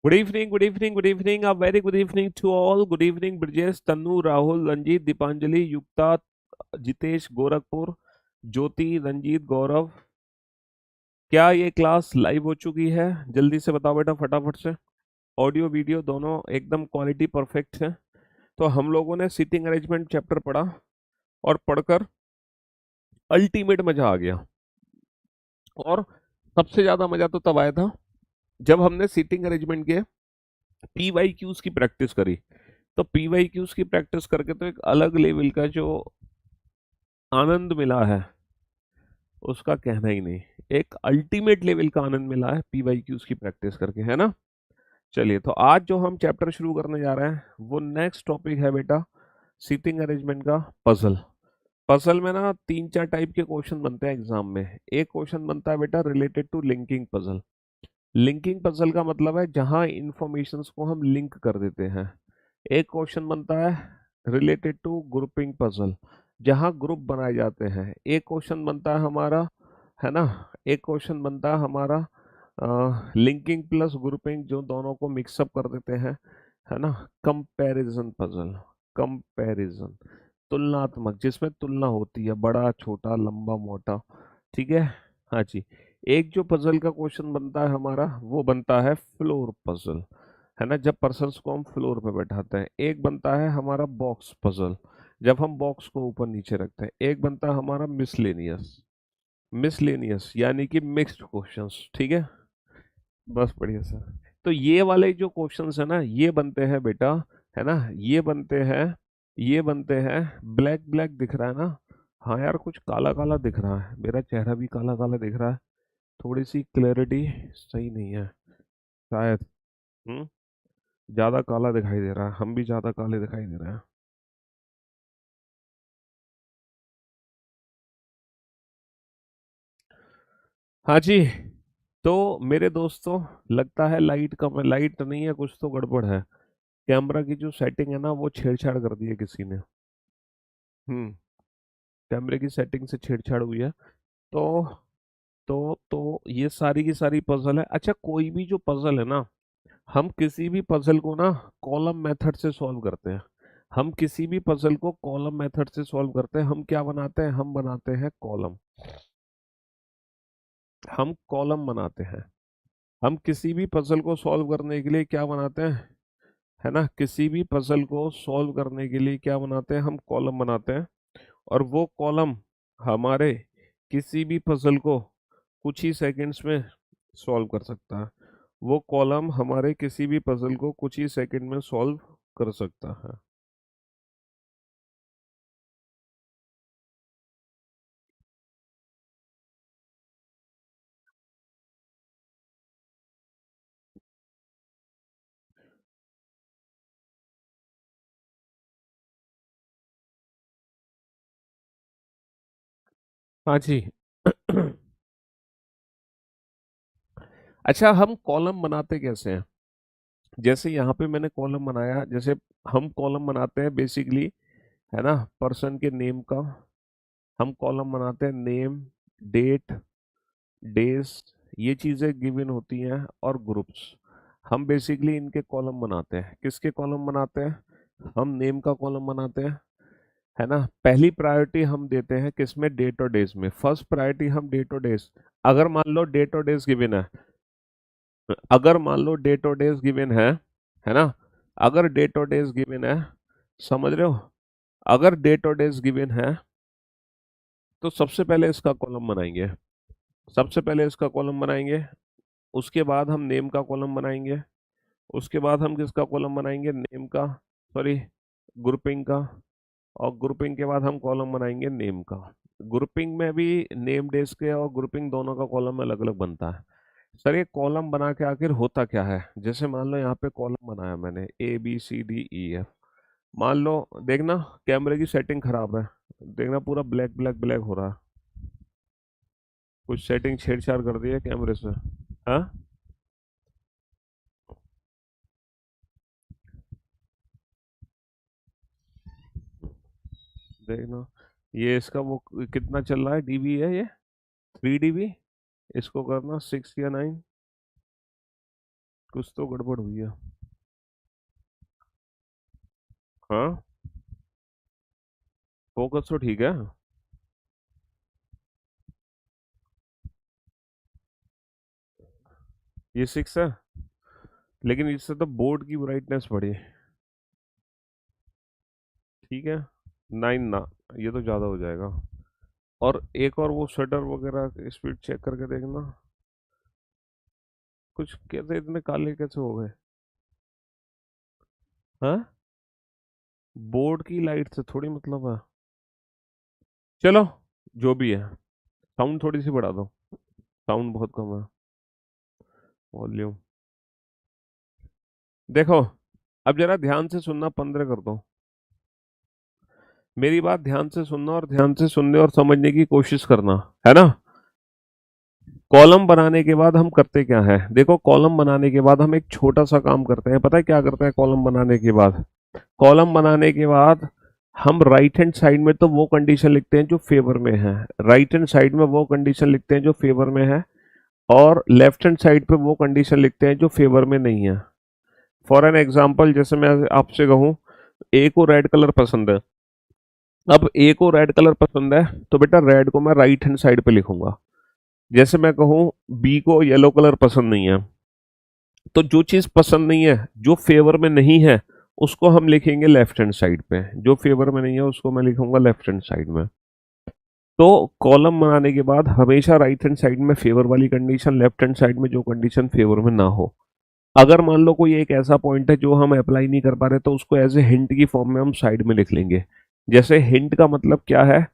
Good evening, good evening, good evening, a very good evening to all. Good evening Brajesh, Tannu, Rahul, Ranjit, Deepanjali, Yukta, Jitesh, Gorakhpur, Jyoti, Ranjit, Gaurav. क्या ये class live हो चुकी है? जल्दी से बताओ बेटा, फटाफट से। ऑडियो वीडियो दोनों एकदम क्वालिटी परफेक्ट है। तो हम लोगों ने सीटिंग अरेंजमेंट चैप्टर पढ़ा और पढ़कर अल्टीमेट मजा आ गया। और सबसे ज्यादा मजा तो तब आया था जब हमने सीटिंग अरेंजमेंट के पीवाई क्यूज की प्रैक्टिस करी। तो पीवाई क्यूज की प्रैक्टिस करके तो एक अलग लेवल का जो आनंद मिला है उसका कहना ही नहीं। एक अल्टीमेट लेवल का आनंद मिला है पीवाई क्यूज की प्रैक्टिस करके, है ना। चलिए, तो आज जो हम चैप्टर शुरू करने जा रहे हैं वो नेक्स्ट टॉपिक है बेटा, सीटिंग अरेंजमेंट का पजल। पजल में ना तीन चार टाइप के क्वेश्चन बनते हैं एग्जाम में। एक क्वेश्चन बनता है बेटा related to linking puzzle. Linking puzzle का मतलब है जहां इंफॉर्मेशंस को हम लिंक कर देते हैं। एक क्वेश्चन बनता है रिलेटेड टू ग्रुपिंग पजल, जहां ग्रुप बनाए जाते हैं। एक क्वेश्चन बनता है हमारा, है ना, एक क्वेश्चन बनता है हमारा लिंकिंग प्लस ग्रुपिंग, जो दोनों को मिक्सअप कर देते हैं, है ना। कंपैरिजन पजल, कंपैरिजन तुलनात्मक, जिसमें तुलना होती है बड़ा छोटा लंबा मोटा, ठीक है। हाँ जी। एक जो पजल का क्वेश्चन बनता है हमारा वो बनता है फ्लोर पजल, है ना, जब पर्सन्स को हम फ्लोर पे बैठाते हैं। एक बनता है हमारा बॉक्स पजल, जब हम बॉक्स को ऊपर नीचे रखते हैं। एक बनता है हमारा मिसलेनियस, मिसलेनियस यानी कि मिक्स्ड क्वेश्चंस, ठीक है। बस बढ़िया सर। तो ये वाले जो क्वेश्चंस है ना ये बनते हैं बेटा, है ना, ये बनते हैं, ये बनते हैं। ब्लैक ब्लैक दिख रहा है ना? हाँ यार, कुछ काला काला दिख रहा है, मेरा चेहरा भी काला काला दिख रहा है। थोड़ी सी क्लैरिटी सही नहीं है शायद। हम्म। ज्यादा काला दिखाई दे रहा है, हम भी ज्यादा काले दिखाई दे रहे हैं। हाँ जी। तो मेरे दोस्तों, लगता है लाइट कम है, लाइट नहीं है, कुछ तो गड़बड़ है। कैमरा की जो सेटिंग है ना वो छेड़छाड़ कर दी है किसी ने। हम्म। कैमरे की सेटिंग से छेड़छाड़ हुई है। तो तो ये सारी की सारी पजल है। अच्छा, कोई भी जो पजल है ना, हम किसी भी पजल को ना कॉलम मेथड से सॉल्व करते हैं। हम किसी भी पजल को कॉलम मेथड से सॉल्व करते हैं। हम क्या बनाते हैं? हम बनाते हैं कॉलम। हम कॉलम बनाते हैं। हम किसी भी पजल को सॉल्व करने के लिए क्या बनाते हैं, है ना, किसी भी पजल को सॉल्व करने के लिए क्या बनाते हैं? हम कॉलम बनाते हैं। और वो कॉलम हमारे किसी भी पजल को कुछ ही सेकंड्स में सॉल्व कर सकता है। वो कॉलम हमारे किसी भी पजल को कुछ ही सेकंड में सॉल्व कर सकता है। हाँ जी। अच्छा, हम कॉलम बनाते कैसे हैं? जैसे यहाँ पे मैंने कॉलम बनाया, जैसे हम कॉलम बनाते हैं बेसिकली, है ना, पर्सन के नेम का। हम कॉलम बनाते हैं नेम, डेट, डेज, ये चीजें गिवन होती हैं, और ग्रुप्स। हम बेसिकली इनके कॉलम बनाते हैं। किसके कॉलम बनाते हैं? हम नेम का कॉलम बनाते हैं, है ना। पहली प्रायोरिटी हम देते हैं किसमें? डेट और डेज में। फर्स्ट प्रायोरिटी हम डेट और डेज। अगर मान लो डेट और डेज गिवन है, अगर मान लो डेट और डेज गिवन है ना, अगर डेट और डेज गिवन है, समझ रहे हो, अगर डेट और डेज गिवन है तो सबसे पहले इसका कॉलम बनाएंगे। सबसे पहले इसका कॉलम बनाएंगे, उसके बाद हम नेम का कॉलम बनाएंगे, उसके बाद हम किसका कॉलम बनाएंगे? नेम का, सॉरी, ग्रुपिंग का। और ग्रुपिंग के बाद हम कॉलम बनाएंगे नेम का। ग्रुपिंग में भी नेम डेज के और ग्रुपिंग दोनों का कॉलम अलग अलग बनता है। सर, ये कॉलम बना के आखिर होता क्या है? जैसे मान लो यहाँ पे कॉलम बनाया मैंने ABCDEF। मान लो, देखना कैमरे की सेटिंग खराब है, देखना पूरा ब्लैक ब्लैक ब्लैक हो रहा है। कुछ सेटिंग छेड़छाड़ कर दी है कैमरे से। हाँ, देखना, ये इसका वो कितना चल रहा है, DB है ये, 3 DB। इसको करना 6 या 9। कुछ तो गड़बड़ हुई है। हाँ, फोकस तो ठीक है। ये 6 है, लेकिन इससे तो बोर्ड की ब्राइटनेस बढ़ी। ठीक है, 9 ना, ये तो ज़्यादा हो जाएगा। और एक और वो शटर वगैरह स्पीड चेक करके देखना। कुछ कैसे इतने काले कैसे हो गए? हाँ, बोर्ड की लाइट से थोड़ी मतलब है। चलो, जो भी है, साउंड थोड़ी सी बढ़ा दो। साउंड बहुत कम है, वॉल्यूम। देखो, अब जरा ध्यान से सुनना, 15 कर दो। मेरी बात ध्यान से सुनना और ध्यान से सुनने और समझने की कोशिश करना, है ना। कॉलम बनाने के बाद हम करते क्या है, देखो, कॉलम बनाने के बाद हम एक छोटा सा काम करते हैं, पता है क्या करते हैं कॉलम बनाने के बाद? कॉलम बनाने के बाद हम राइट हैंड साइड में तो वो कंडीशन लिखते हैं जो फेवर में है। राइट हैंड साइड में वो कंडीशन लिखते हैं जो फेवर में है, और लेफ्ट हैंड साइड पे वो कंडीशन लिखते हैं जो फेवर में नहीं है। फॉर एन एग्जाम्पल, जैसे मैं आपसे कहूँ, ए को रेड कलर पसंद है। अब ए को रेड कलर पसंद है, तो बेटा रेड को मैं राइट हैंड साइड पे लिखूंगा। जैसे मैं कहूँ बी को येलो कलर पसंद नहीं है, तो जो चीज पसंद नहीं है, जो फेवर में नहीं है, उसको हम लिखेंगे लेफ्ट हैंड साइड पे। जो फेवर में नहीं है उसको मैं लिखूंगा लेफ्ट हैंड साइड में। तो कॉलम बनाने के बाद हमेशा राइट हैंड साइड में फेवर वाली कंडीशन, लेफ्ट हैंड साइड में जो कंडीशन फेवर में ना हो। अगर मान लो कोई एक ऐसा पॉइंट है जो हम अप्लाई नहीं कर पा रहे, तो उसको एज ए हिंट की फॉर्म में हम साइड में लिख लेंगे। जैसे हिंट का मतलब क्या है,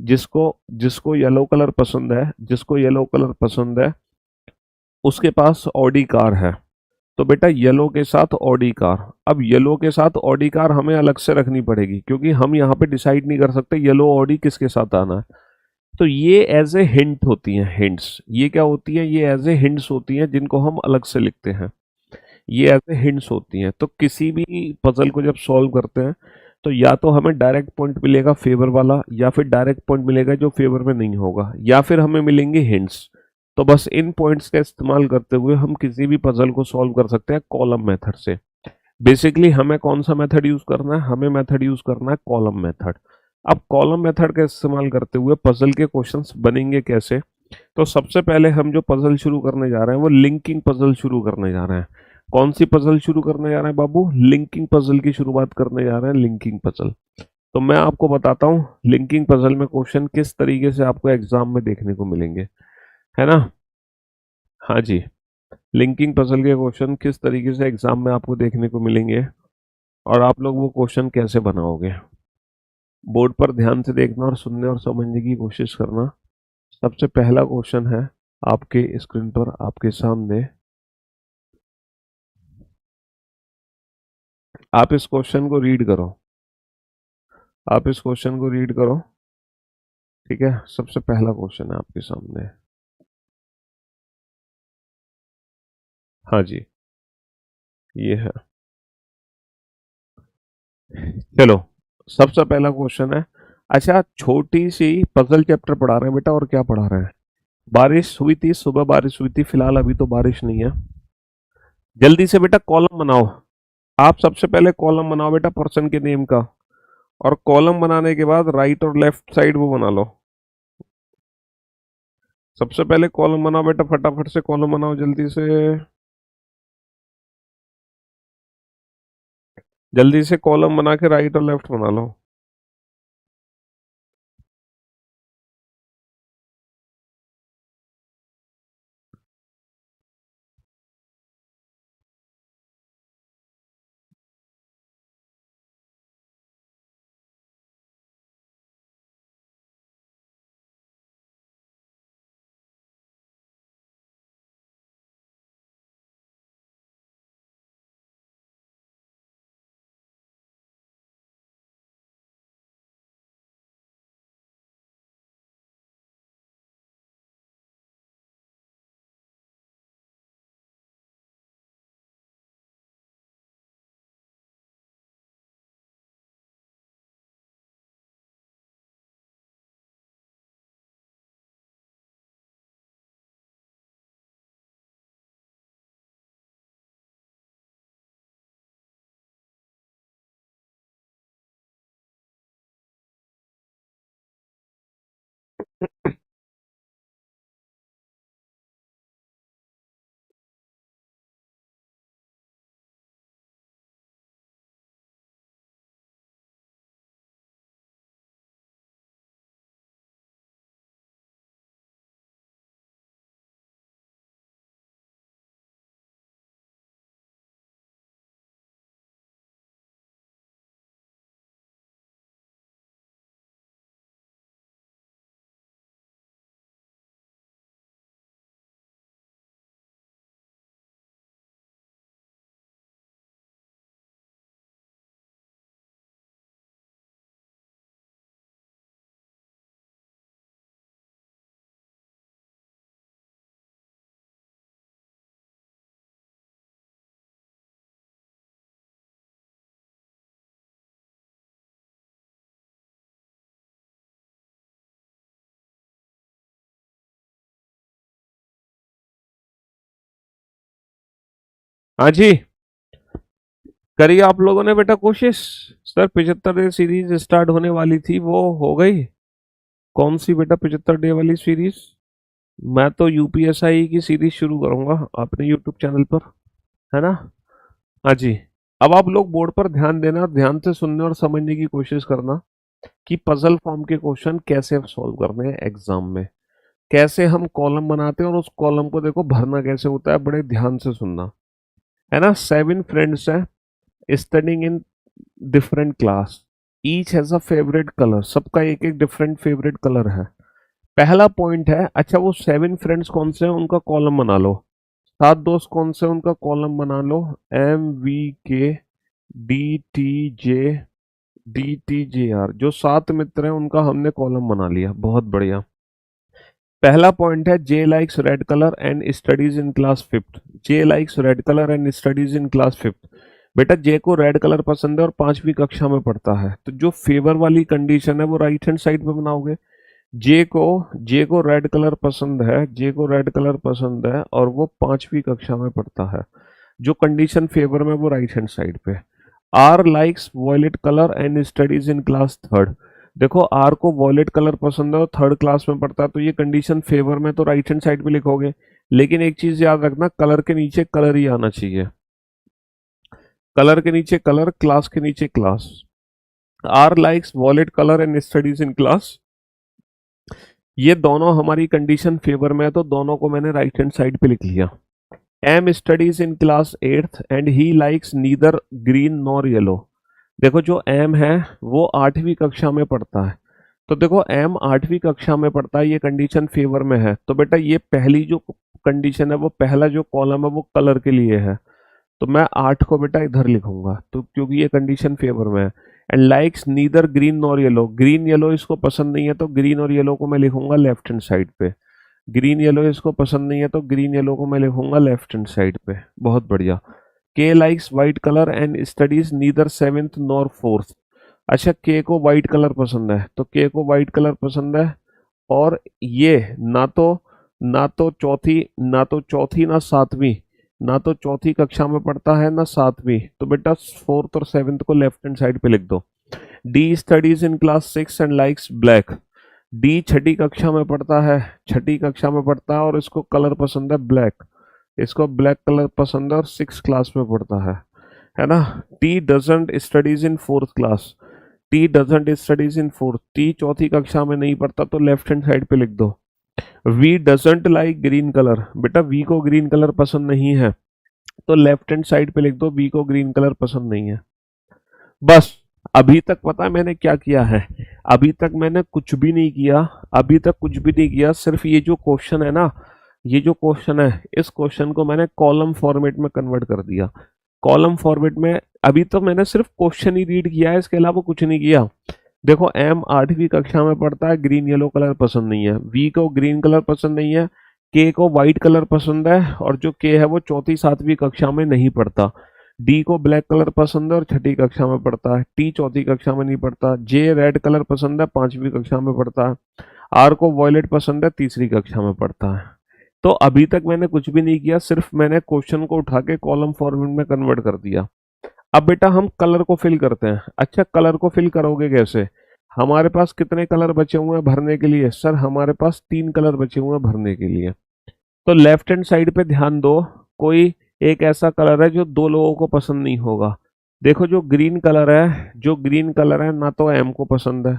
जिसको जिसको येलो कलर पसंद है, जिसको येलो कलर पसंद है, उसके पास ऑडी कार है। तो बेटा येलो के साथ ऑडी कार। अब येलो के साथ ऑडी कार हमें अलग से रखनी पड़ेगी, क्योंकि हम यहाँ पे डिसाइड नहीं कर सकते येलो ऑडी किसके साथ आना है। तो ये एज ए हिंट होती हैं, हिंट्स। ये क्या होती है, ये एज ए हिंट्स होती हैं, जिनको हम अलग से लिखते हैं। ये एज ए हिंट्स होती हैं। तो किसी भी पजल को जब सॉल्व करते हैं, तो या तो हमें डायरेक्ट पॉइंट मिलेगा फेवर वाला, या फिर डायरेक्ट पॉइंट मिलेगा जो फेवर में नहीं होगा, या फिर हमें मिलेंगे हिंट्स। तो बस इन पॉइंट्स का इस्तेमाल करते हुए हम किसी भी पजल को सॉल्व कर सकते हैं कॉलम मेथड से। बेसिकली हमें कौन सा मेथड यूज करना है, हमें मेथड यूज करना है कॉलम मेथड। अब कॉलम मेथड का इस्तेमाल करते हुए पजल के क्वेश्चंस बनेंगे कैसे? तो सबसे पहले हम जो पजल शुरू करने जा रहे हैं वो लिंकिंग पजल शुरू करने जा रहे हैं। कौन सी पजल शुरू करने जा रहे हैं बाबू? लिंकिंग पजल की शुरुआत करने जा रहे हैं, लिंकिंग पजल। तो मैं आपको बताता हूँ लिंकिंग पजल में क्वेश्चन किस तरीके से आपको एग्जाम में देखने को मिलेंगे, है ना। हाँ जी, लिंकिंग पजल के क्वेश्चन किस तरीके से एग्जाम में आपको देखने को मिलेंगे, और आप लोग वो क्वेश्चन कैसे बनाओगे। बोर्ड पर ध्यान से देखना और सुनने और समझने की कोशिश करना। सबसे पहला क्वेश्चन है आपके स्क्रीन पर, आपके सामने। आप इस क्वेश्चन को रीड करो। आप इस क्वेश्चन को रीड करो। ठीक है, सबसे पहला क्वेश्चन है आपके सामने। हाँ जी, ये है। चलो, सबसे पहला क्वेश्चन है। अच्छा, छोटी सी पजल चैप्टर पढ़ा रहे हैं बेटा, और क्या पढ़ा रहे हैं? बारिश हुई थी, सुबह बारिश हुई थी, फिलहाल अभी तो बारिश नहीं है। जल्दी से बेटा कॉलम बनाओ। आप सबसे पहले कॉलम बनाओ बेटा पर्सन के नेम का, और कॉलम बनाने के बाद राइट और लेफ्ट साइड वो बना लो। सबसे पहले कॉलम बनाओ बेटा, फटाफट से कॉलम बनाओ जल्दी से। जल्दी से कॉलम बना के राइट और लेफ्ट बना लो। हाँ जी, करी आप लोगों ने बेटा कोशिश? सर 75 डे सीरीज स्टार्ट होने वाली थी, वो हो गई? कौन सी बेटा 75 डे वाली सीरीज? मैं तो यूपीएसआई की सीरीज शुरू करूंगा अपने यूट्यूब चैनल पर, है ना? हाँ जी। अब आप लोग बोर्ड पर ध्यान देना, ध्यान से सुनने और समझने की कोशिश करना कि पजल फॉर्म के क्वेश्चन कैसे सॉल्व करने हैं एग्जाम में, कैसे हम कॉलम बनाते हैं और उस कॉलम को देखो भरना कैसे होता है, बड़े ध्यान से सुनना, है ना? 7 फ्रेंड्स हैं studying in different class, each has a favourite colour, सबका एक एक डिफरेंट फेवरेट कलर है। पहला पॉइंट है, अच्छा वो 7 फ्रेंड्स कौन से हैं उनका कॉलम बना लो, 7 दोस्त कौन से हैं उनका कॉलम बना लो, MVK DTJ DTJR, जो 7 मित्र हैं उनका हमने कॉलम बना लिया, बहुत बढ़िया। पहला पॉइंट है J likes red colour and studies in class fifth, J likes red colour and studies in class fifth. बेटा जे को रेड कलर पसंद है और 5वीं कक्षा में पढ़ता है, तो जो फेवर वाली कंडीशन है वो राइट हैंड साइड पे बनाओगे। जे को रेड कलर पसंद है, जे को रेड कलर पसंद है और वो 5वीं कक्षा में पढ़ता है, जो कंडीशन फेवर में वो राइट हैंड साइड पे। R likes violet colour and studies in class third, देखो आर को वॉयलेट कलर पसंद है और 3rd क्लास में पढ़ता है, तो ये कंडीशन फेवर में तो राइट हैंड साइड पे लिखोगे, लेकिन एक चीज याद रखना, कलर के नीचे कलर ही आना चाहिए, कलर के नीचे कलर, क्लास के नीचे class. R likes violet colour and studies in class, ये दोनों हमारी कंडीशन फेवर में है, तो दोनों को मैंने राइट हैंड साइड पे लिख लिया। M studies in class 8th and he likes neither green nor yellow, देखो जो एम है वो 8वीं कक्षा में पढ़ता है, तो देखो एम 8वीं कक्षा में पढ़ता है, ये कंडीशन फेवर में है, तो बेटा ये पहली जो कंडीशन है, वो पहला जो कॉलम है वो कलर के लिए है, तो मैं 8 को बेटा इधर लिखूंगा, तो क्योंकि ये कंडीशन फेवर में है। And likes neither green nor yellow, green yellow इसको पसंद नहीं है, तो ग्रीन और येलो को मैं लिखूंगा लेफ्ट हैंड साइड पे, ग्रीन येलो इसको पसंद नहीं है, तो ग्रीन येलो को मैं लिखूंगा लेफ्ट हैंड साइड पे, बहुत बढ़िया। के likes white colour and studies neither 7th nor 4th, अच्छा के को वाइट कलर पसंद है, तो के को वाइट कलर पसंद है, और ये ना तो चौथी ना 7वीं, ना तो चौथी कक्षा में पढ़ता है ना 7वीं, तो बेटा 4th और 7th को लेफ्ट हैंड साइड पे लिख दो। D studies in class 6 and likes black, D 6ठी कक्षा में पढ़ता है, 6ठी कक्षा में पढ़ता है और इसको कलर पसंद है ब्लैक, इसको ब्लैक कलर पसंद है और 6 क्लास में पढ़ता है ना? T doesn't studies in 4th class, T doesn't studies in 4th, T चौथी कक्षा में नहीं पढ़ता, तो लेफ्ट हैंड साइड पे लिख दो। V doesn't like green colour, बेटा वी को ग्रीन कलर पसंद नहीं है, तो लेफ्ट हैंड साइड पे लिख दो वी को ग्रीन कलर पसंद नहीं है। बस, अभी तक पता है मैंने क्या किया है? अभी तक मैंने कुछ भी नहीं किया, अभी तक कुछ भी नहीं किया, सिर्फ ये जो क्वेश्चन है ना, ये जो क्वेश्चन है, इस क्वेश्चन को मैंने कॉलम फॉर्मेट में कन्वर्ट कर दिया। कॉलम फॉर्मेट में अभी तो मैंने सिर्फ क्वेश्चन ही रीड किया है, इसके अलावा कुछ नहीं किया। देखो एम 8वीं कक्षा में पढ़ता है, ग्रीन येलो कलर पसंद नहीं है, वी को ग्रीन कलर पसंद नहीं है, के को वाइट कलर पसंद है, और जो के है वो चौथी 7वीं कक्षा में नहीं पढ़ता, डी को ब्लैक कलर पसंद है और 6ठी कक्षा में पढ़ता है, टी चौथी कक्षा में नहीं पढ़ता, जे रेड कलर पसंद है 5वीं कक्षा में पढ़ता है, आर को वॉयलेट पसंद है, तीसरी कक्षा में पढ़ता है। तो अभी तक मैंने कुछ भी नहीं किया, सिर्फ मैंने क्वेश्चन को उठा के कॉलम फॉर्मेट में कन्वर्ट कर दिया। अब बेटा हम कलर को फिल करते हैं। अच्छा कलर को फिल करोगे कैसे? हमारे पास कितने कलर बचे हुए हैं भरने के लिए? सर हमारे पास 3 कलर बचे हुए हैं भरने के लिए। तो लेफ्ट हैंड साइड पे ध्यान दो, कोई एक ऐसा कलर है जो 2 लोगों को पसंद नहीं होगा। देखो जो ग्रीन कलर है, जो ग्रीन कलर है ना तो एम को पसंद है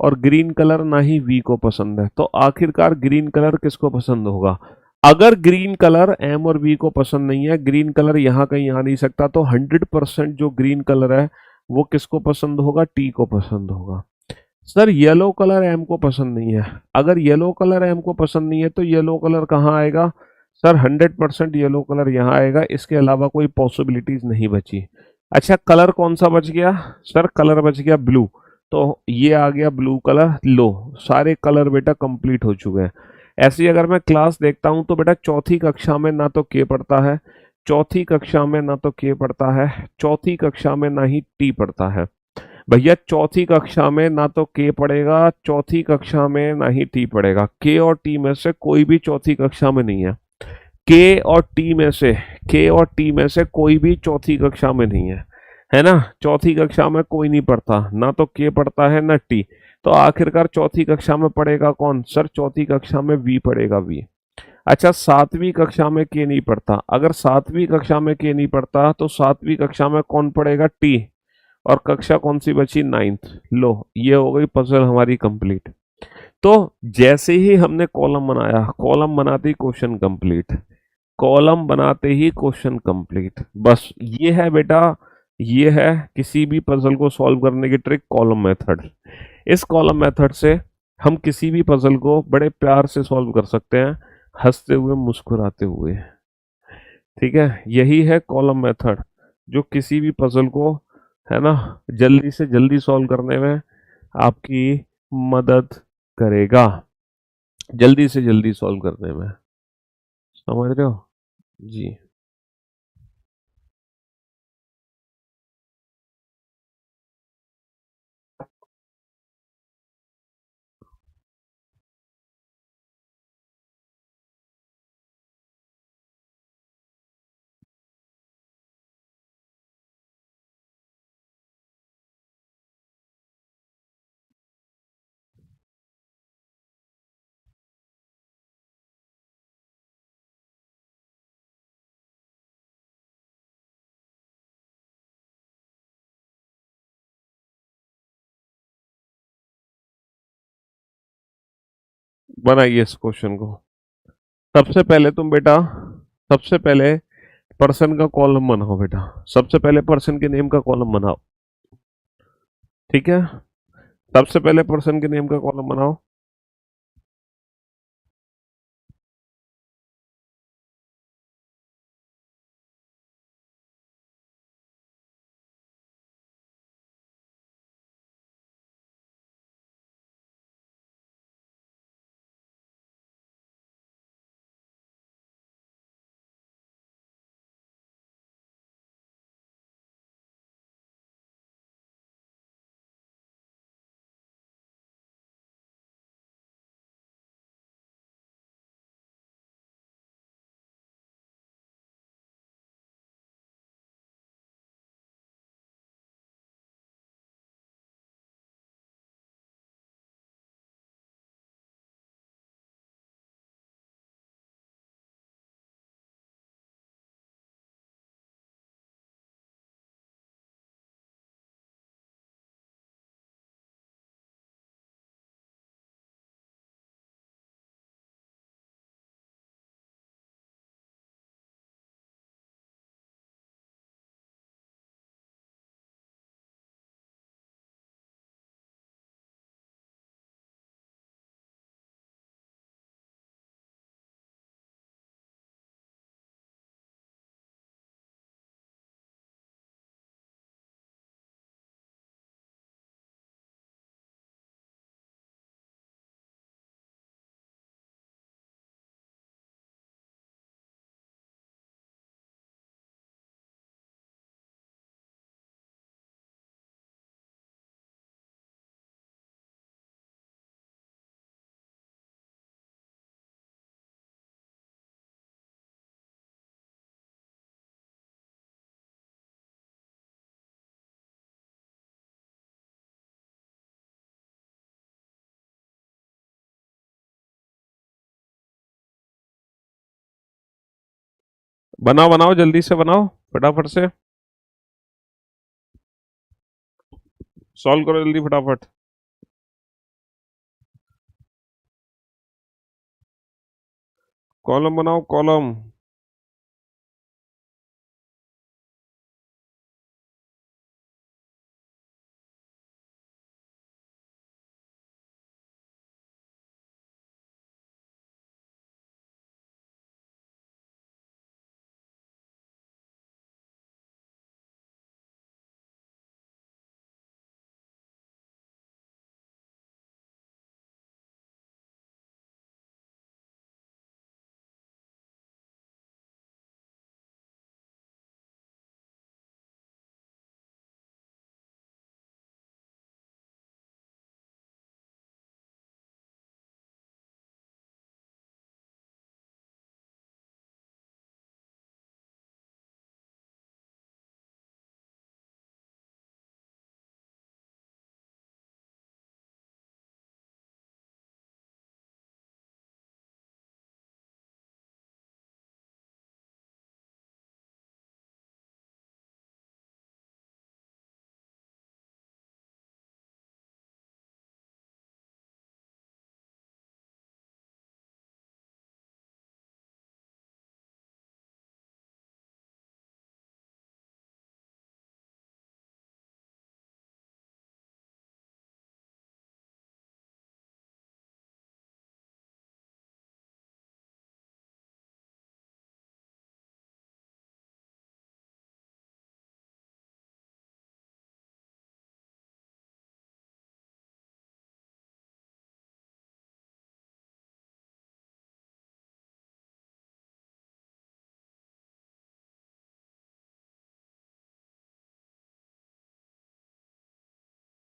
और ग्रीन कलर ना ही वी को पसंद है, तो आखिरकार ग्रीन कलर किसको पसंद होगा? अगर ग्रीन कलर एम और वी को पसंद नहीं है, ग्रीन कलर यहाँ कहीं आ नहीं सकता, तो 100% जो ग्रीन कलर है वो किसको पसंद होगा? टी को पसंद होगा। सर येलो कलर एम को पसंद नहीं है, अगर येलो कलर एम को पसंद नहीं है तो येलो कलर कहाँ आएगा? सर 100% येलो कलर यहाँ आएगा, इसके अलावा कोई पॉसिबिलिटीज नहीं बची। अच्छा कलर कौन सा बच गया? सर कलर बच गया ब्लू, तो ये आ गया ब्लू कलर। लो सारे कलर बेटा कंप्लीट हो चुके हैं। ऐसे ही अगर मैं क्लास देखता हूं तो बेटा चौथी कक्षा में ना तो के पढ़ता है, चौथी कक्षा में ना तो के पढ़ता है, चौथी कक्षा में ना ही टी पढ़ता है। भैया चौथी कक्षा में ना तो के पढ़ेगा, चौथी कक्षा में ना ही टी पढ़ेगा, के और टी में से कोई भी चौथी कक्षा में नहीं है। के और टी में से के और टी में से कोई भी चौथी कक्षा में नहीं है ना। चौथी कक्षा में कोई नहीं पढ़ता, ना तो के पढ़ता है ना टी। तो आखिरकार चौथी कक्षा में पढ़ेगा कौन सर? चौथी कक्षा में वी पढ़ेगा, वी। अच्छा, सातवीं कक्षा में के नहीं पढ़ता। अगर सातवीं कक्षा में के नहीं पढ़ता तो सातवीं कक्षा में कौन पढ़ेगा? टी। और कक्षा कौन सी बची? नाइन्थ। लो, ये हो गई पजल हमारी कंप्लीट। तो जैसे ही हमने कॉलम बनाया, कॉलम बनाते ही क्वेश्चन कंप्लीट, कॉलम बनाते ही क्वेश्चन कंप्लीट। बस ये है बेटा, ये है किसी भी पजल को सॉल्व करने की ट्रिक, कॉलम मेथड। इस कॉलम मेथड से हम किसी भी पजल को बड़े प्यार से सॉल्व कर सकते हैं, हंसते हुए मुस्कुराते हुए। ठीक है, यही है कॉलम मेथड, जो किसी भी पजल को, है ना, जल्दी से जल्दी सॉल्व करने में आपकी मदद करेगा, जल्दी से जल्दी सॉल्व करने में। समझ रहे हो जी? बनाइए इस क्वेश्चन को। सबसे पहले तुम बेटा, सबसे पहले पर्सन का कॉलम बनाओ बेटा। सबसे पहले पर्सन के नेम का कॉलम बनाओ। ठीक है, सबसे पहले पर्सन के नेम का कॉलम बनाओ। बनाओ बनाओ, जल्दी से बनाओ, फटाफट से सॉल्व करो, जल्दी फटाफट। कॉलम बनाओ, कॉलम।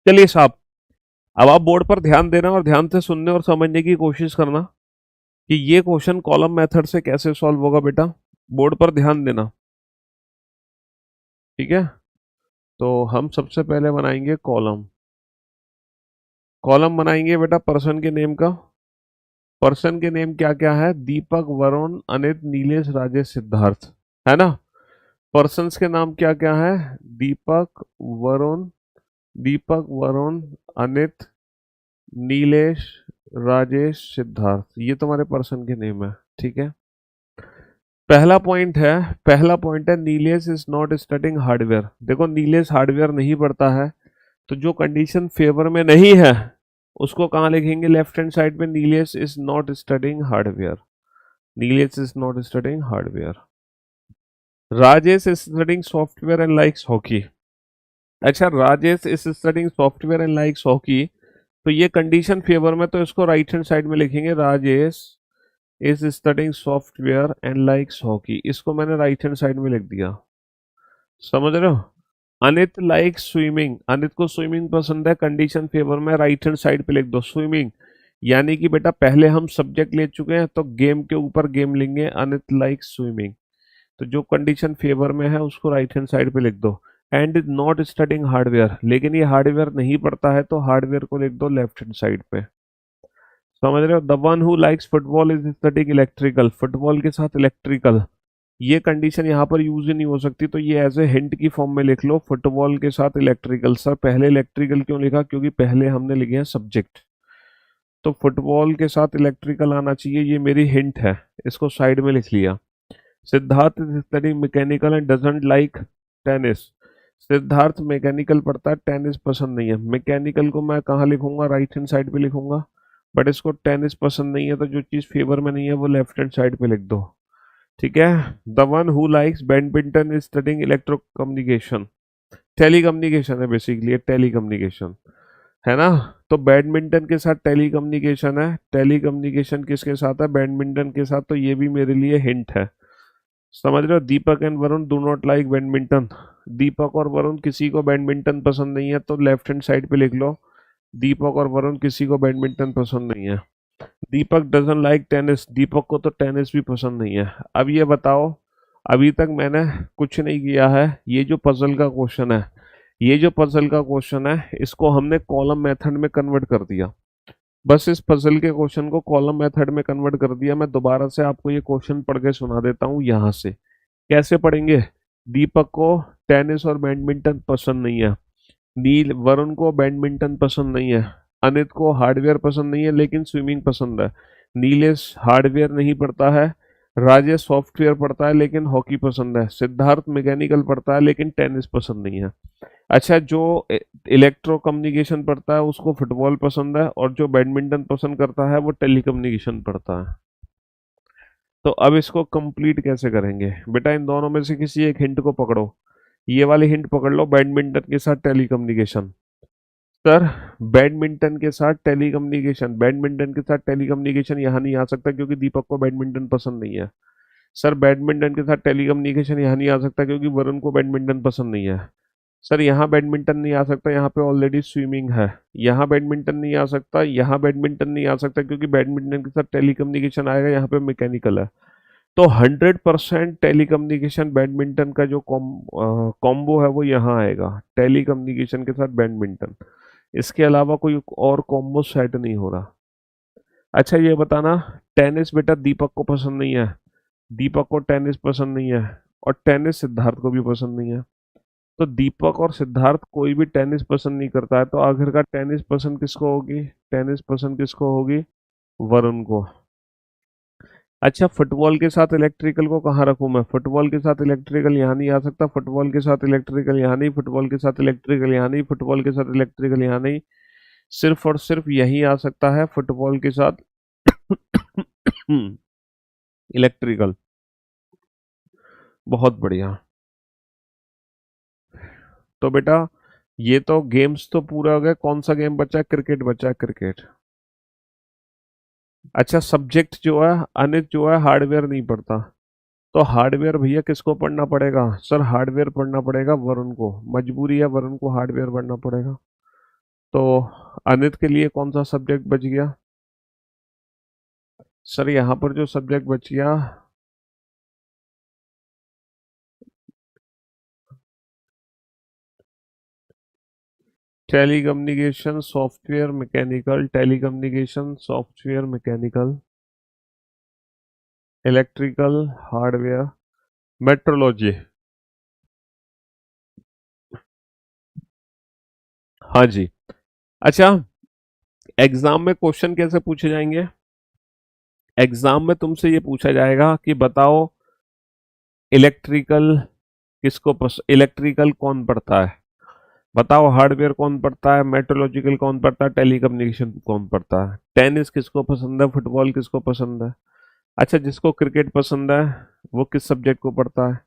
चलिए साहब, अब आप बोर्ड पर ध्यान देना और ध्यान से सुनने और समझने की कोशिश करना कि ये क्वेश्चन कॉलम मेथड से कैसे सॉल्व होगा। बेटा बोर्ड पर ध्यान देना, ठीक है। तो हम सबसे पहले बनाएंगे कॉलम। कॉलम बनाएंगे बेटा पर्सन के नेम का। पर्सन के नेम क्या क्या है? दीपक, वरुण, अनित, नीलेश, राजेश, सिद्धार्थ, है ना। पर्सन्स के नाम क्या क्या है? दीपक, वरुण, दीपक, वरुण, अनित, नीलेश, राजेश, सिद्धार्थ, ये तुम्हारे पर्सन के नेम है, ठीक है। पहला पॉइंट है Nilesh is not studying hardware. देखो नीलेश हार्डवेयर नहीं पढ़ता है, तो जो कंडीशन फेवर में नहीं है उसको कहाँ लिखेंगे? लेफ्ट हैंड साइड पे, Nilesh is not studying hardware. Nilesh is not studying hardware. Rajesh is studying software and likes hockey. अच्छा, Rajesh is studying software and likes hockey, तो ये कंडीशन फेवर में, तो इसको राइट हैंड साइड में लिखेंगे Rajesh is studying software and likes hockey. इसको मैंने राइट हैंड साइड में लिख दिया, समझ रहे हो। अनित लाइक स्विमिंग, अनित को स्विमिंग पसंद है, कंडीशन फेवर में, राइट हैंड साइड पे लिख दो स्विमिंग। यानी कि बेटा पहले हम सब्जेक्ट ले चुके हैं तो गेम के ऊपर गेम लेंगे, अनित लाइक स्विमिंग। तो जो कंडीशन फेवर में है उसको राइट हैंड साइड पे लिख दो। And is not studying hardware, लेकिन ये हार्डवेयर नहीं पढ़ता है तो हार्डवेयर को लिख दो लेफ्ट हैंड साइड पे, समझ रहे हो। The one who likes football is studying electrical, football के साथ इलेक्ट्रिकल, ये कंडीशन यहाँ पर यूज ही नहीं हो सकती, तो ये एज ए हिंट की फॉर्म में लिख लो, फुटबॉल के साथ इलेक्ट्रिकल। सर पहले इलेक्ट्रिकल क्यों लिखा? क्योंकि पहले हमने लिखे हैं सब्जेक्ट, तो फुटबॉल के साथ इलेक्ट्रिकल आना चाहिए, ये मेरी हिंट है, इसको साइड में लिख लिया। Siddharth is studying mechanical and doesn't like tennis, Siddharth mechanical पढ़ता है, टेनिस पसंद नहीं है। मैकेनिकल को मैं कहाँ लिखूंगा? राइट हैंड साइड पे लिखूंगा, बट इसको टेनिस पसंद नहीं है, तो जो चीज़ फेवर में नहीं है वो लेफ्ट हैंड साइड पे लिख दो, ठीक है। The one who likes badminton is studying electro communication, telecommunication है बेसिकली, टेली कम्युनिकेशन, है ना। तो बैडमिंटन के साथ टेली कम्युनिकेशन है, टेली कम्युनिकेशन किसके साथ है? बैडमिंटन के साथ, तो ये भी मेरे लिए हिंट है, समझ रहे हो। Deepak and Varun do not like badminton, Deepak और वरुण किसी को बैडमिंटन पसंद नहीं है, तो लेफ्ट हैंड साइड पे लिख लो, दीपक और वरुण किसी को बैडमिंटन पसंद नहीं है। दीपक डजन लाइक टेनिस, दीपक को तो टेनिस भी पसंद नहीं है। अब ये बताओ, अभी तक मैंने कुछ नहीं किया है, ये जो पजल का क्वेश्चन है, ये जो पजल का क्वेश्चन है इसको हमने कॉलम मेथड में कन्वर्ट कर दिया। बस इस पजल के क्वेश्चन को कॉलम मेथड में कन्वर्ट कर दिया। मैं दोबारा से आपको ये क्वेश्चन पढ़ के सुना देता हूँ यहाँ से। कैसे पढ़ेंगे? दीपक को टेनिस और बैडमिंटन पसंद नहीं है, नील वरुण को बैडमिंटन पसंद नहीं है, अनित को हार्डवेयर पसंद नहीं है लेकिन स्विमिंग पसंद है, नीलेश हार्डवेयर नहीं पढ़ता है, राजेश सॉफ्टवेयर पढ़ता है लेकिन हॉकी पसंद है, सिद्धार्थ मैकेनिकल पढ़ता है लेकिन टेनिस पसंद नहीं है। अच्छा, जो इलेक्ट्रो कम्युनिकेशन पढ़ता है उसको फुटबॉल पसंद है, और जो बैडमिंटन पसंद करता है वो टेली कम्युनिकेशन पढ़ता है। तो अब इसको कंप्लीट कैसे करेंगे? बेटा इन दोनों में से किसी एक हिंट को पकड़ो, ये वाली हिंट पकड़ लो, बैडमिंटन के साथ टेली कम्युनिकेशन। सर बैडमिंटन के साथ टेली कम्युनिकेशन, बैडमिंटन के साथ टेली कम्युनिकेशन यहाँ नहीं आ सकता क्योंकि दीपक को बैडमिंटन पसंद नहीं है। सर बैडमिंटन के साथ टेली कम्युनिकेशन यहाँ नहीं आ सकता क्योंकि वरुण को बैडमिंटन पसंद नहीं है। सर यहाँ बैडमिंटन नहीं आ सकता, यहाँ पे ऑलरेडी स्विमिंग है। यहाँ बैडमिंटन नहीं आ सकता, यहाँ बैडमिंटन नहीं आ सकता क्योंकि बैडमिंटन के साथ टेली कम्युनिकेशन आएगा, यहाँ पे मैकेनिकल है। तो 100% टेली कम्युनिकेशन बैडमिंटन का जो कॉम्बो है वो यहाँ आएगा, टेली कम्युनिकेशन के साथ बैडमिंटन। इसके अलावा कोई और कॉम्बो सेट नहीं हो रहा। अच्छा ये बताना, टेनिस बेटा दीपक को पसंद नहीं है, दीपक को टेनिस पसंद नहीं है, और टेनिस सिद्धार्थ को भी पसंद नहीं है। तो दीपक और सिद्धार्थ कोई भी टेनिस पसंद नहीं करता है, तो आखिरकार टेनिस पसंद किसको होगी? टेनिस पसंद किसको होगी? वरुण को। अच्छा फुटबॉल के साथ इलेक्ट्रिकल को कहाँ रखूं मैं? फुटबॉल के साथ इलेक्ट्रिकल यहाँ नहीं आ सकता, फुटबॉल के साथ इलेक्ट्रिकल यहाँ नहीं, फुटबॉल के साथ इलेक्ट्रिकल यहाँ नहीं, फुटबॉल के साथ इलेक्ट्रिकल यहाँ नहीं, सिर्फ और सिर्फ यही आ सकता है फुटबॉल के साथ इलेक्ट्रिकल। बहुत बढ़िया। तो बेटा ये तो गेम्स तो पूरा हो गया, कौन सा गेम बचा है? क्रिकेट बचा है, क्रिकेट। अच्छा सब्जेक्ट जो है, अनित जो है हार्डवेयर नहीं पढ़ता, तो हार्डवेयर भैया किसको पढ़ना पड़ेगा? सर हार्डवेयर पढ़ना पड़ेगा वरुण को, मजबूरी है, वरुण को हार्डवेयर पढ़ना पड़ेगा। तो अनित के लिए कौन सा सब्जेक्ट बच गया? सर यहाँ पर जो सब्जेक्ट बच गया, telecommunication software mechanical, telecommunication software mechanical, electrical hardware, metrology. हाँ जी। अच्छा, एग्जाम में क्वेश्चन कैसे पूछे जाएंगे? एग्जाम में तुमसे ये पूछा जाएगा कि बताओ इलेक्ट्रिकल इलेक्ट्रिकल कौन पढ़ता है, बताओ हार्डवेयर कौन पढ़ता है, मेट्रोलॉजिकल कौन पढ़ता है, टेलीकम्युनिकेशन कौन पढ़ता है, टेनिस किसको पसंद है, फुटबॉल किसको पसंद है। अच्छा, जिसको क्रिकेट पसंद है वो किस सब्जेक्ट को पढ़ता है।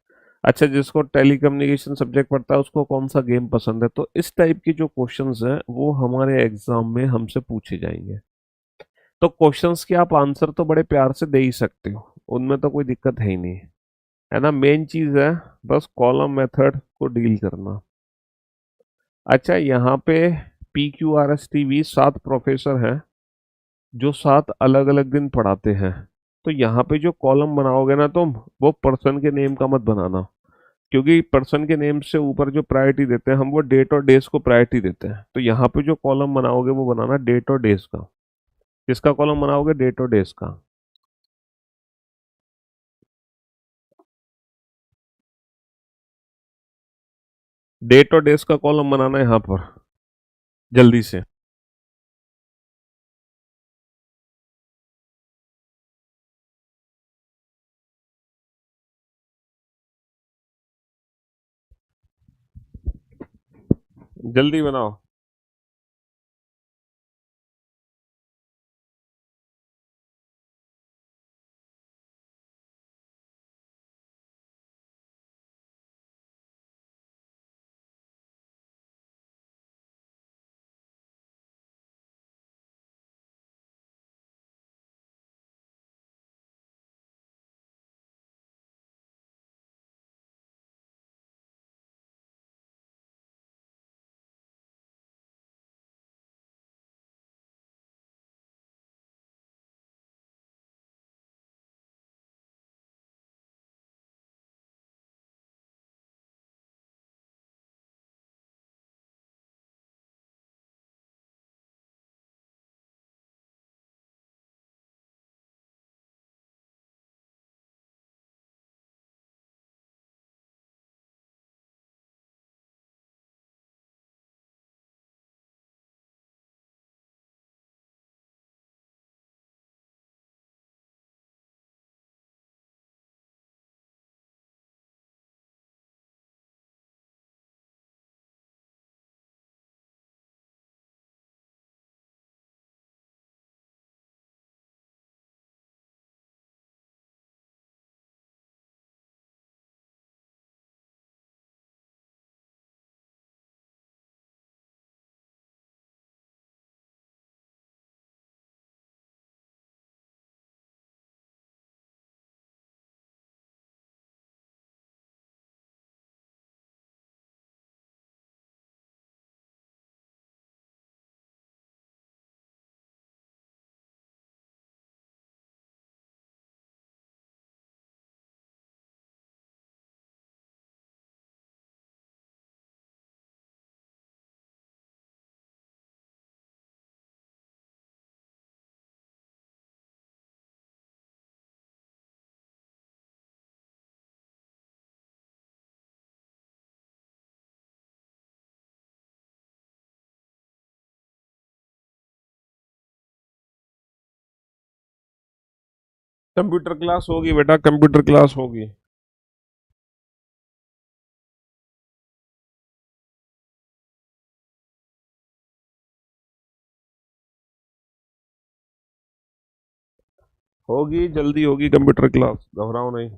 अच्छा, जिसको टेलीकम्युनिकेशन सब्जेक्ट पढ़ता है उसको कौन सा गेम पसंद है। तो इस टाइप की जो क्वेश्चंस हैं वो हमारे एग्जाम में हमसे पूछे जाएंगे। तो क्वेश्चंस के आप आंसर तो बड़े प्यार से दे ही सकते हो, उनमें तो कोई दिक्कत है ही नहीं, है ना। मेन चीज है बस कॉलम मेथड को डील करना। अच्छा, यहाँ पे PQRSTV 7 प्रोफेसर हैं जो 7 अलग अलग दिन पढ़ाते हैं। तो यहाँ पे जो कॉलम बनाओगे ना तुम, वो पर्सन के नेम का मत बनाना, क्योंकि पर्सन के नेम से ऊपर जो प्रायोरिटी देते हैं हम, वो डेट और डेज को प्रायोरिटी देते हैं। तो यहाँ पे जो कॉलम बनाओगे वो बनाना डेट और डेज का। किसका कॉलम बनाओगे? डेट और डेज का। डेट और डेज का कॉलम बनाना है यहाँ पर, जल्दी से। जल्दी बनाओ। कंप्यूटर क्लास होगी बेटा, कंप्यूटर क्लास होगी। होगी, जल्दी होगी कंप्यूटर क्लास, घबराओ नहीं।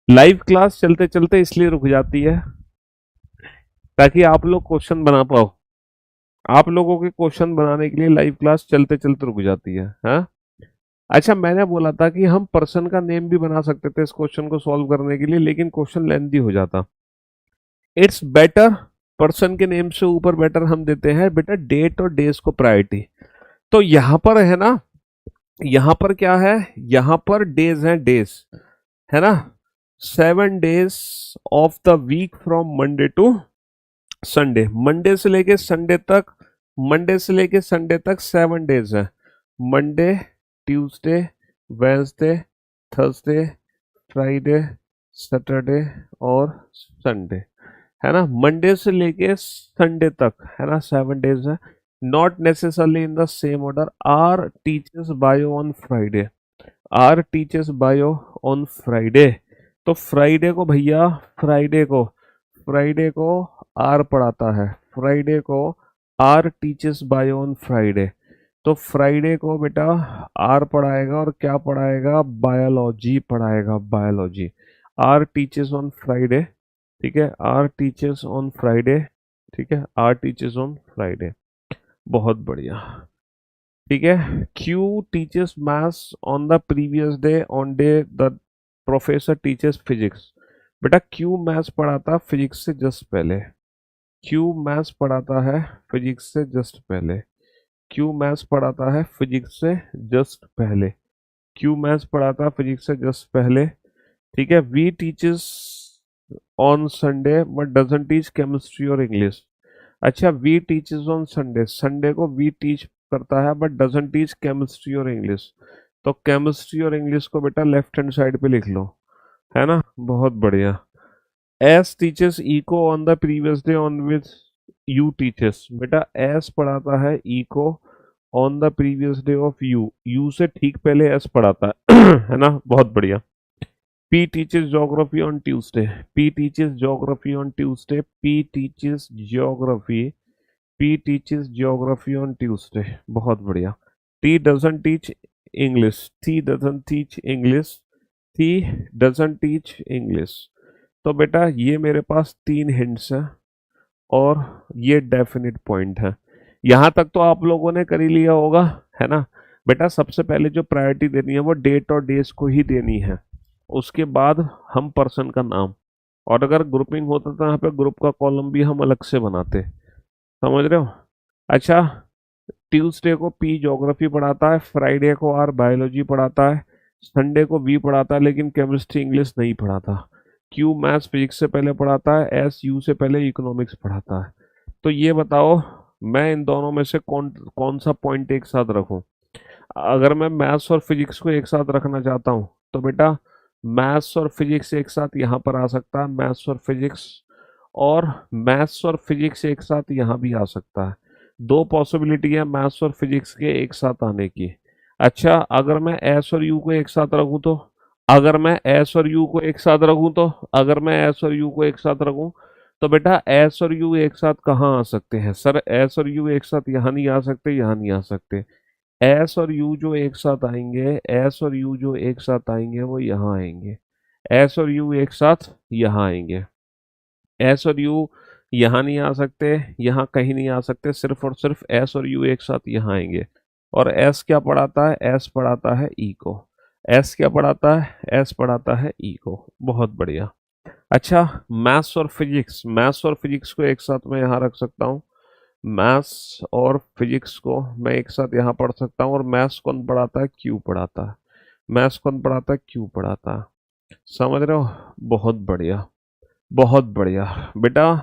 लाइव क्लास चलते चलते इसलिए रुक जाती है ताकि आप लोग क्वेश्चन बना पाओ। आप लोगों के क्वेश्चन बनाने के लिए लाइव क्लास चलते चलते रुक जाती है। हाँ, अच्छा, मैंने बोला था कि हम पर्सन का नेम भी बना सकते थे इस क्वेश्चन को सॉल्व करने के लिए, लेकिन क्वेश्चन लेंथी हो जाता। इट्स बेटर, पर्सन के नेम से ऊपर बेटर हम देते हैं बेटा डेट और डेज को प्रायोरिटी। तो यहां पर है ना, यहां पर क्या है, यहां पर डेज है, डेज है ना, 7 days of the week from Monday to Sunday. Monday से लेके संडे तक, मंडे से लेके संडे तक 7 days है। Monday, Tuesday, Wednesday, Thursday, Friday, Saturday और संडे, है ना। मंडे से लेके संडे तक है ना 7 days है। Not necessarily in the same order. R teachers bio on Friday, R teachers bio on Friday. तो फ्राइडे को भैया, फ्राइडे को, फ्राइडे को आर पढ़ाता है, फ्राइडे को R teachers bio on Friday. तो फ्राइडे को बेटा आर पढ़ाएगा और क्या पढ़ाएगा, बायोलॉजी पढ़ाएगा, biology. R teachers on Friday, ठीक है, आर टीचर्स ऑन फ्राइडे, ठीक है, आर टीचर्स ऑन फ्राइडे। बहुत बढ़िया, ठीक है। Q teachers maths on the previous day on day the professor teachers physics. बेटा क्यू मैथ्स पढ़ाता फिजिक्स से जस्ट पहले, क्यू मैथ्स पढ़ाता है फिजिक्स से जस्ट पहले, क्यू मैथ्स पढ़ाता है फिजिक्स से जस्ट पहले, क्यू मैथ्स पढ़ाता है फिजिक्स से जस्ट पहले, ठीक है। V teaches on Sunday but doesn't teach chemistry और इंग्लिश। अच्छा, V teaches on Sunday, Sunday को वी टीच करता है बट डजंट टीच केमिस्ट्री और इंग्लिश। तो केमिस्ट्री और इंग्लिश को बेटा लेफ्ट हैंड साइड पे लिख लो, है ना। बहुत बढ़िया। S teachers eco on the previous day on which you teachers. बेटा एस पढ़ाता है eco on the previous day of you, you से ठीक पहले एस पढ़ाता है ना। बहुत बढ़िया। P teaches geography on Tuesday. P teaches geography on Tuesday. P teaches geography. P teaches geography on Tuesday. बहुत बढ़िया। T doesn't teach English. T doesn't teach English. T doesn't teach English. तो बेटा ये मेरे पास 3 hints हैं और ये definite point है। यहाँ तक तो आप लोगों ने कर ही लिया होगा, है ना। बेटा सबसे पहले जो प्रायोरिटी देनी है वो डेट और डेज को ही देनी है, उसके बाद हम पर्सन का नाम। और अगर ग्रुपिंग होता तो यहाँ पे ग्रुप का कॉलम भी हम अलग से बनाते, समझ रहे हो। अच्छा, ट्यूसडे को पी ज्योग्राफी पढ़ाता है, फ्राइडे को आर बायोलॉजी पढ़ाता है, संडे को बी पढ़ाता है लेकिन केमिस्ट्री इंग्लिश नहीं पढ़ाता, क्यू मैथ्स फिजिक्स से पहले पढ़ाता है, एस यू से पहले इकोनॉमिक्स पढ़ाता है। तो ये बताओ मैं इन दोनों में से कौन कौन सा पॉइंट एक साथ रखूं। अगर मैं मैथ्स और फिजिक्स को एक साथ रखना चाहता हूं तो बेटा मैथ्स और फिजिक्स एक साथ यहाँ पर आ सकता है, मैथ्स और फिजिक्स, और मैथ्स और फिजिक्स एक साथ यहाँ भी आ सकता है। दो पॉसिबिलिटी है मैथ्स और फिजिक्स के एक साथ आने की। अच्छा, अगर मैं एस और यू को एक साथ रखूँ तो, अगर मैं एस और यू को एक साथ रखूँ तो, अगर मैं एस और यू को एक साथ रखूँ तो बेटा एस और यू एक साथ कहाँ आ सकते हैं सर, एस और यू एक साथ यहाँ नहीं आ सकते, यहाँ नहीं आ सकते। एस और यू जो एक साथ आएंगे, एस और यू जो एक साथ आएंगे वो यहाँ आएंगे, एस और यू एक साथ यहाँ आएंगे, एस और यू यहाँ नहीं आ सकते, यहाँ कहीं नहीं आ सकते, सिर्फ और सिर्फ एस और यू एक साथ यहाँ आएंगे। और एस क्या पढ़ाता है, एस पढ़ाता है ई को, एस क्या पढ़ाता है, एस पढ़ाता है ई को। बहुत बढ़िया। अच्छा, मैथ्स और फिजिक्स, मैथ्स और फिजिक्स को एक साथ मैं यहाँ रख सकता हूँ, मैथ्स और फिजिक्स को मैं एक साथ यहाँ पढ़ सकता हूँ। और मैथ्स कौन पढ़ाता है, क्यू पढ़ाता है, मैथ्स कौन पढ़ाता है, क्यू पढ़ाता है। समझ रहे हो। बहुत बढ़िया, बहुत बढ़िया बेटा।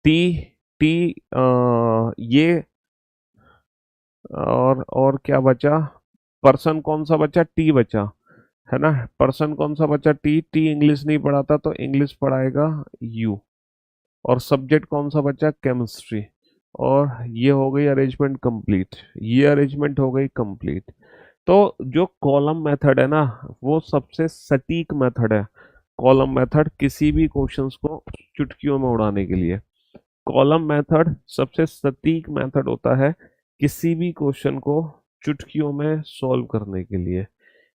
टी, टी ये, और क्या बचा, पर्सन कौन सा बचा, टी बचा, है ना। पर्सन कौन सा बचा, टी, टी इंग्लिश नहीं पढ़ाता तो इंग्लिश पढ़ाएगा यू। और सब्जेक्ट कौन सा बचा, केमिस्ट्री। और ये हो गई अरेंजमेंट कंप्लीट, ये अरेंजमेंट हो गई कंप्लीट। तो जो कॉलम मेथड है ना वो सबसे सटीक मेथड है। कॉलम मेथड किसी भी क्वेश्चंस को चुटकियों में उड़ाने के लिए, कॉलम मेथड सबसे सटीक मेथड होता है किसी भी क्वेश्चन को चुटकियों में सॉल्व करने के लिए।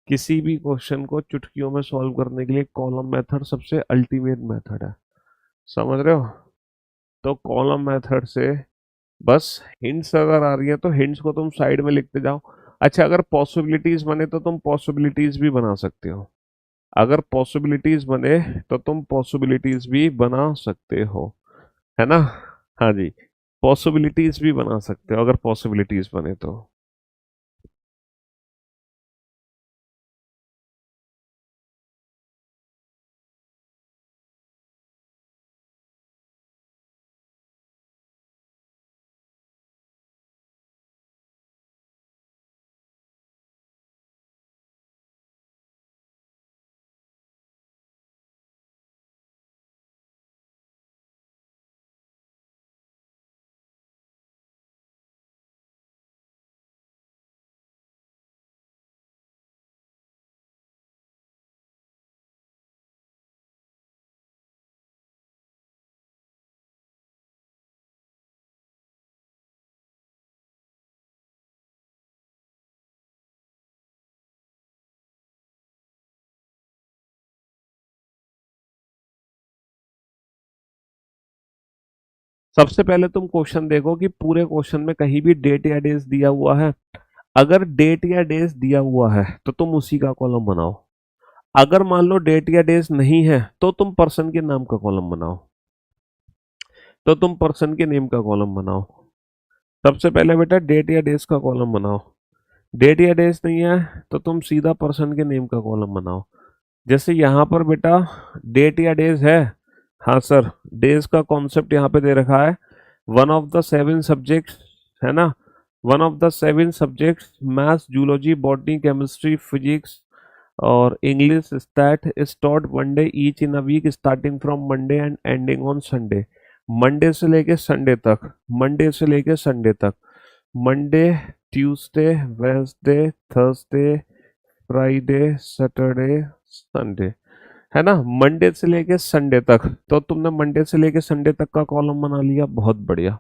किसी भी क्वेश्चन को चुटकियों में सॉल्व करने के लिए कॉलम मेथड सबसे अल्टीमेट मेथड है, समझ रहे हो? तो कॉलम मेथड से बस हिंट्स अगर आ रही है तो हिंट्स को तुम साइड में लिखते जाओ। अच्छा, अगर पॉसिबिलिटीज बने तो तुम पॉसिबिलिटीज भी बना सकते हो। अगर पॉसिबिलिटीज बने तो तुम पॉसिबिलिटीज भी बना सकते हो, है ना? हाँ जी, पॉसिबिलिटीज भी बना सकते हो अगर पॉसिबिलिटीज बने तो। सबसे पहले तुम क्वेश्चन देखो कि पूरे क्वेश्चन में कहीं भी डेट या डेज दिया हुआ है। अगर डेट या डेज दिया हुआ है तो तुम उसी का कॉलम बनाओ। अगर मान लो डेट या डेज नहीं है तो तुम पर्सन के नाम का कॉलम बनाओ। तो तुम पर्सन के नेम का कॉलम बनाओ। सबसे पहले बेटा डेट या डेज का कॉलम बनाओ। डेट या डेज नहीं है तो तुम सीधा पर्सन के नेम का कॉलम बनाओ। जैसे यहाँ पर बेटा डेट या डेज है। हाँ सर, डेज का कॉन्सेप्ट यहाँ पे दे रखा है, one of the seven subjects, है ना? One of the seven subjects maths, zoology, botany, chemistry, physics और English stat is taught one day each in a week starting from Monday and ending on Sunday. Monday से लेके Sunday तक, Monday से लेके Sunday तक, Monday, Tuesday, Wednesday, Thursday, Friday, Saturday, Sunday, है ना? Monday से लेके संडे तक। तो तुमने मंडे से लेके संडे तक का कॉलम बना लिया, बहुत बढ़िया,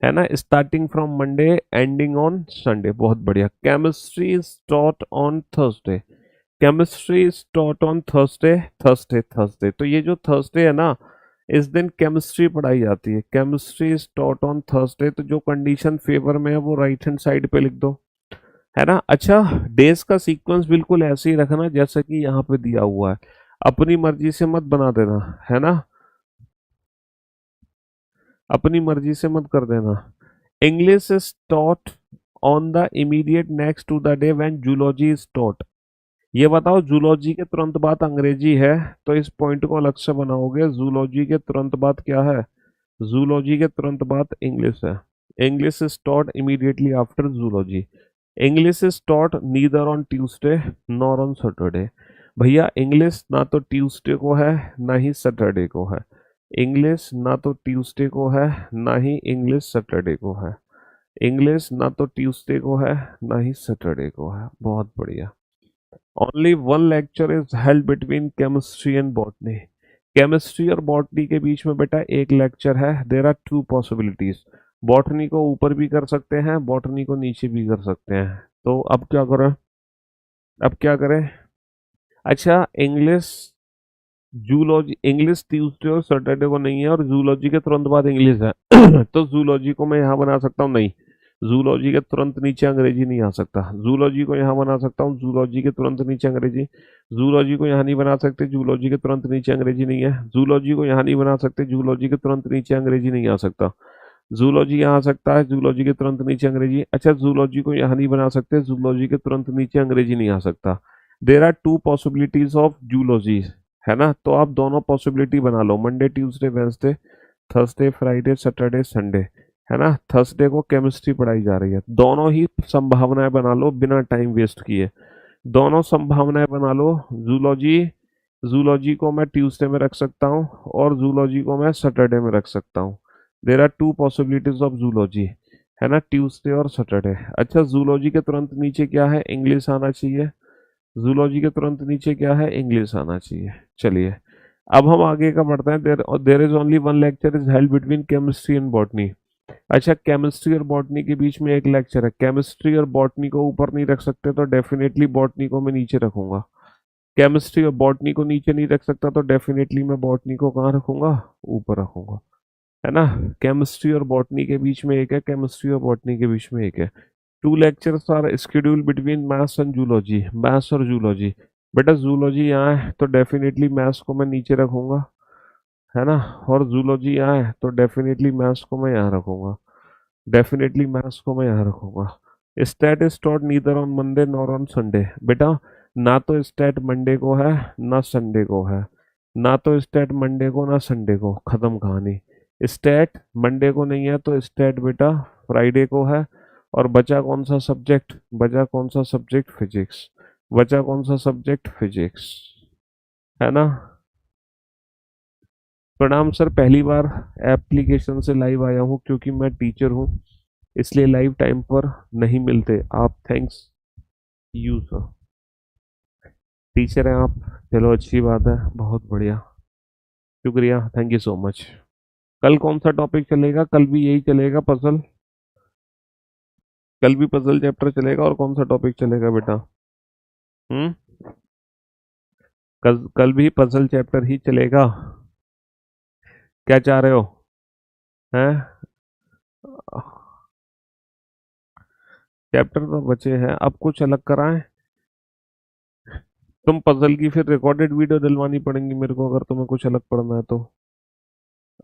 है ना? Starting from Monday ending on Sunday, बहुत बढ़िया। Chemistry is taught on Thursday, chemistry is taught on Thursday, Thursday, Thursday. तो ये जो थर्सडे है ना, इस दिन केमिस्ट्री पढ़ाई जाती है। Chemistry is taught on Thursday, तो जो कंडीशन फेवर में है वो राइट हैंड साइड पे लिख दो, है ना? अच्छा, डेज का सीक्वेंस बिल्कुल ऐसे ही रखना जैसा कि यहाँ पे दिया हुआ है, अपनी मर्जी से मत बना देना, है ना? अपनी मर्जी से मत कर देना। English is taught on the immediate next to the day when zoology is taught. ये बताओ, जूलॉजी के तुरंत बाद अंग्रेजी है तो इस पॉइंट को अलग से बनाओगे। जूलॉजी के तुरंत बाद क्या है? जूलॉजी के तुरंत बाद इंग्लिश है। English is taught immediately after zoology. English is taught neither on Tuesday nor on Saturday. भैया इंग्लिश ना तो ट्यूसडे को है ना ही सैटरडे को है। इंग्लिश ना तो ट्यूसडे को है ना ही इंग्लिश सैटरडे को है। इंग्लिश ना तो ट्यूसडे को है ना ही सैटरडे को है, बहुत बढ़िया। Only one lecture is held between chemistry and botany. Chemistry और बॉटनी के बीच में बेटा एक लेक्चर है। There are two possibilities, botany को ऊपर भी कर सकते हैं, बॉटनी को नीचे भी कर सकते हैं। तो अब क्या करें? अब क्या करें? अच्छा, इंग्लिश, जूलॉजी, इंग्लिश ट्यूसडे और सैटरडे को नहीं है और जूलॉजी के तुरंत बाद इंग्लिश है तो जूलॉजी को मैं यहाँ बना सकता हूँ? नहीं, जूलॉजी के तुरंत नीचे अंग्रेजी नहीं आ सकता। जूलॉजी को यहाँ बना सकता हूँ, जूलॉजी के तुरंत नीचे अंग्रेजी। जूलॉजी को यहाँ नहीं बना सकते, जूलॉजी के तुरंत नीचे अंग्रेजी नहीं है। जूलॉजी को यहाँ नहीं बना सकते, जूलॉजी के तुरंत नीचे अंग्रेजी नहीं आ सकता। जूलॉजी यहाँ आ सकता है, जूलॉजी के तुरंत नीचे अंग्रेजी। अच्छा, जूलॉजी को यहाँ नहीं बना सकते, जूलॉजी के तुरंत नीचे अंग्रेजी नहीं आ सकता। There are two possibilities of zoology, है ना? तो आप दोनों पॉसिबिलिटी बना लो, Monday, Tuesday, Wednesday, Thursday, Friday, Saturday, Sunday, है ना? थर्सडे को केमिस्ट्री पढ़ाई जा रही है, दोनों ही संभावनाएं बना लो बिना टाइम वेस्ट किए। दोनों संभावनाएं बना लो। जूलॉजी, जूलॉजी को मैं ट्यूसडे में रख सकता हूँ और जूलॉजी को मैं सैटरडे में रख सकता हूँ। There are two possibilities of zoology, है ना? ट्यूसडे और सैटरडे। अच्छा, जूलॉजी के तुरंत नीचे क्या है? इंग्लिश आना चाहिए। जूलॉजी के तुरंत नीचे क्या है? इंग्लिश आना चाहिए। चलिए, अब हम आगे का बढ़ते हैं। There is only one lecture is held between chemistry and botany. अच्छा, केमिस्ट्री और बॉटनी के बीच में एक लेक्चर है, केमिस्ट्री और बॉटनी को ऊपर नहीं रख सकते तो डेफिनेटली बॉटनी को मैं नीचे रखूंगा। केमिस्ट्री और बॉटनी को नीचे नहीं रख सकता तो डेफिनेटली मैं बॉटनी को कहाँ रखूंगा, ऊपर रखूंगा, है ना। केमिस्ट्री और बॉटनी के बीच में एक है, केमिस्ट्री और बॉटनी के बीच में एक है। Two lectures are schedule between maths and zoology, maths और जूलॉजी। बेटा जूलॉजी यहाँ है तो डेफिनेटली मैथ्स को मैं नीचे रखूंगा, है ना। और जूलॉजी यहाँ है तो डेफिनेटली मैथ्स को मैं यहाँ रखूंगा, डेफिनेटली मैथ्स को मैं यहाँ रखूंगा। Stat is taught neither on Monday nor on Sunday. बेटा ना तो स्टैट मंडे को है ना संडे को है, ना तो स्टैट मंडे को ना संडे को, खत्म कहानी। स्टैट मंडे को नहीं है तो स्टैट बेटा फ्राइडे को है। और बचा कौन सा सब्जेक्ट, बचा कौन सा सब्जेक्ट, फिजिक्स। बचा कौन सा सब्जेक्ट, फिजिक्स, है ना। प्रणाम सर, पहली बार एप्लीकेशन से लाइव आया हूँ क्योंकि मैं टीचर हूँ, इसलिए लाइव टाइम पर नहीं मिलते आप। Thanks you sir. टीचर हैं आप, चलो अच्छी बात है, बहुत बढ़िया, शुक्रिया, थैंक यू सो मच। कल कौन सा टॉपिक चलेगा, कल भी यही चलेगा पजल, कल भी पजल चैप्टर चलेगा। और कौन सा टॉपिक चलेगा बेटा, हम्म, कल कल भी पजल चैप्टर ही चलेगा, क्या चाह रहे हो, हैं। चैप्टर तो बचे हैं, अब कुछ अलग कराएं। तुम पजल की फिर रिकॉर्डेड वीडियो डलवानी पड़ेंगी मेरे को, अगर तुम्हें कुछ अलग पढ़ना है तो।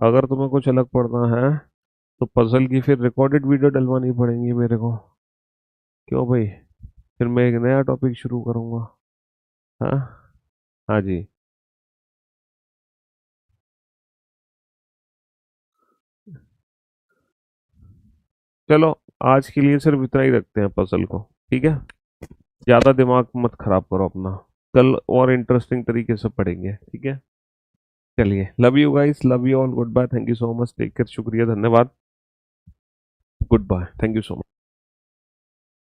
अगर तुम्हें कुछ अलग पढ़ना है तो पजल की फिर रिकॉर्डेड वीडियो डलवानी पड़ेंगी मेरे को। क्यों भाई, फिर मैं एक नया टॉपिक शुरू करूंगा। हाँ, हाँ जी। चलो, आज के लिए सिर्फ इतना ही रखते हैं पजल को, ठीक है। ज्यादा दिमाग मत खराब करो अपना, कल और इंटरेस्टिंग तरीके से पढ़ेंगे, ठीक है। चलिए, love you guys, love you all, goodbye, thank you so much, take care, शुक्रिया, धन्यवाद, goodbye, thank you so much.